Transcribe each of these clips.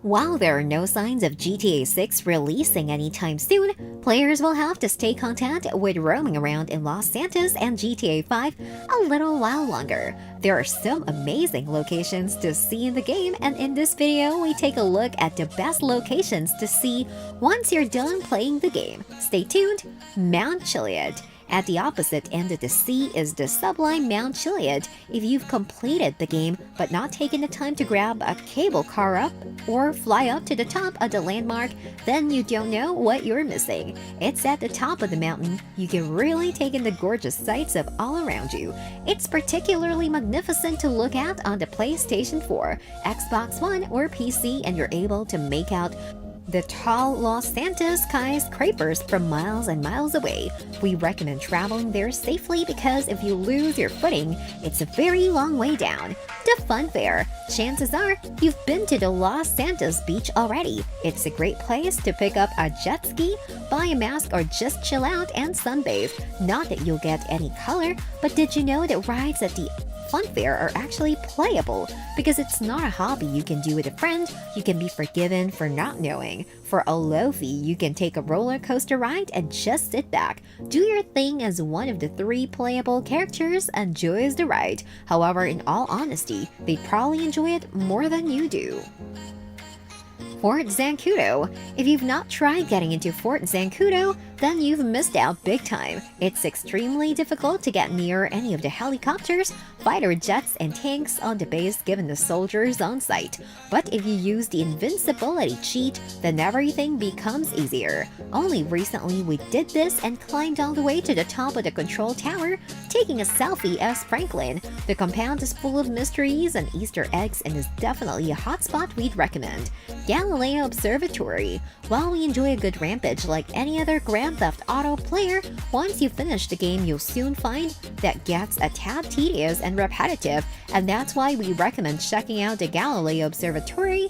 While there are no signs of GTA 6 releasing anytime soon, players will have to stay content with roaming around in Los Santos and GTA 5 a little while longer. There are some amazing locations to see in the game, and in this video we take a look at the best locations to see once you're done playing the game. Stay tuned! Mount Chiliad. At the opposite end of the sea is the sublime Mount Chiliad. If you've completed the game but not taken the time to grab a cable car up or fly up to the top of the landmark, then you don't know what you're missing. It's at the top of the mountain. You can really take in the gorgeous sights of all around you. It's particularly magnificent to look at on the PlayStation 4, Xbox One, or PC, and you're able to make out the tall Los Santos skyscrapers from miles and miles away. We recommend traveling there safely because if you lose your footing, it's a very long way down. The Fun Fair. Chances are you've been to the Los Santos beach already. It's a great place to pick up a jet ski, buy a mask, or just chill out and sunbathe. Not that you'll get any color, but did you know that rides at the Fun Fair are actually playable? Because it's not a hobby you can do with a friend, you can be forgiven for not knowing. For a low fee, you can take a roller coaster ride and just sit back. Do your thing as one of the 3 playable characters enjoys the ride. However, in all honesty, they'd probably enjoy it more than you do. Fort Zancudo. If you've not tried getting into Fort Zancudo, then you've missed out big time. It's extremely difficult to get near any of the helicopters, fighter jets, and tanks on the base given the soldiers on site. But if you use the invincibility cheat, then everything becomes easier. Only recently we did this and climbed all the way to the top of the control tower, taking a selfie as Franklin. The compound is full of mysteries and Easter eggs and is definitely a hotspot we'd recommend. Galileo Observatory. While we enjoy a good rampage like any other Grand Theft Auto player, once you finish the game you'll soon find that gets a tad tedious and repetitive, and that's why we recommend checking out the Galileo Observatory,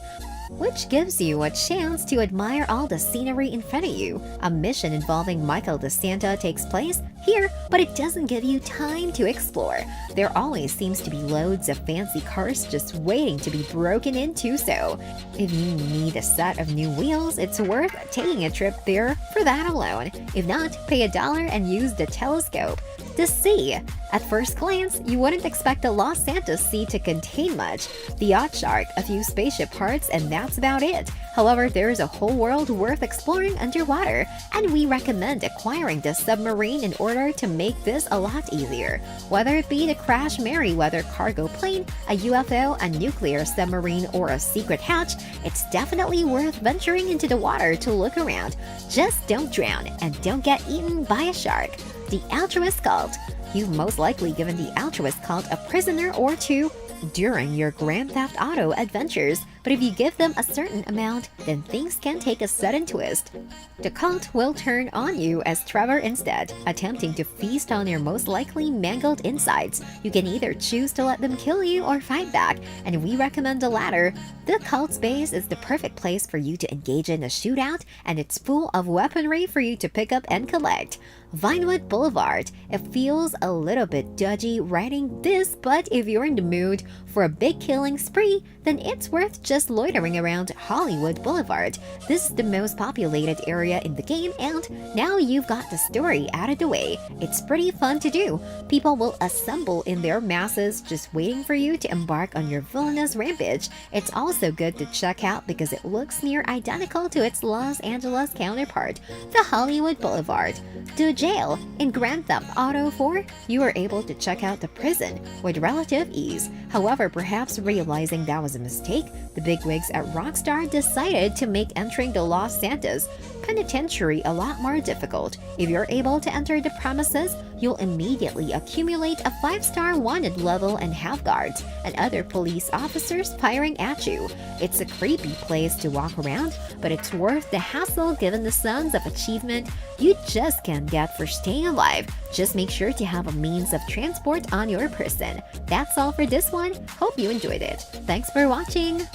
which gives you a chance to admire all the scenery in front of you. A mission involving Michael DeSanta takes place here, but it doesn't give you time to explore. There always seems to be loads of fancy cars just waiting to be broken into, so if you need a set of new wheels, it's worth taking a trip there for that alone. If not, pay $1 and use the telescope. The sea. At first glance, you wouldn't expect the Los Santos Sea to contain much. The yacht shark, a few spaceship parts, and that's about it. However, there is a whole world worth exploring underwater, and we recommend acquiring the submarine in order to make this a lot easier. Whether it be the Crash Merryweather cargo plane, a UFO, a nuclear submarine, or a secret hatch, it's definitely worth venturing into the water to look around. Just don't drown, and don't get eaten by a shark. The Altruist Cult. You've most likely given the Altruist Cult a prisoner or two during your Grand Theft Auto adventures, but if you give them a certain amount, then things can take a sudden twist. The cult will turn on you as Trevor instead, attempting to feast on your most likely mangled insides. You can either choose to let them kill you or fight back, and we recommend the latter. The cult's base is the perfect place for you to engage in a shootout, and it's full of weaponry for you to pick up and collect. Vinewood Boulevard. It feels a little bit dodgy writing this, but if you're in the mood for a big killing spree, then it's worth just loitering around Hollywood Boulevard. This is the most populated area in the game, and now you've got the story out of the way. It's pretty fun to do. People will assemble in their masses just waiting for you to embark on your villainous rampage. It's also good to check out because it looks near identical to its Los Angeles counterpart, the Hollywood Boulevard. The jail. In Grand Theft Auto 4, you were able to check out the prison with relative ease. However, perhaps realizing that was a mistake, the bigwigs at Rockstar decided to make entering the Los Santos Penitentiary a lot more difficult. If you're able to enter the premises, you'll immediately accumulate a 5-star wanted level and have guards and other police officers firing at you. It's a creepy place to walk around, but it's worth the hassle given the sons of achievement you just can't get for staying alive. Just make sure to have a means of transport on your person. That's all for this one. Hope you enjoyed it. Thanks for watching!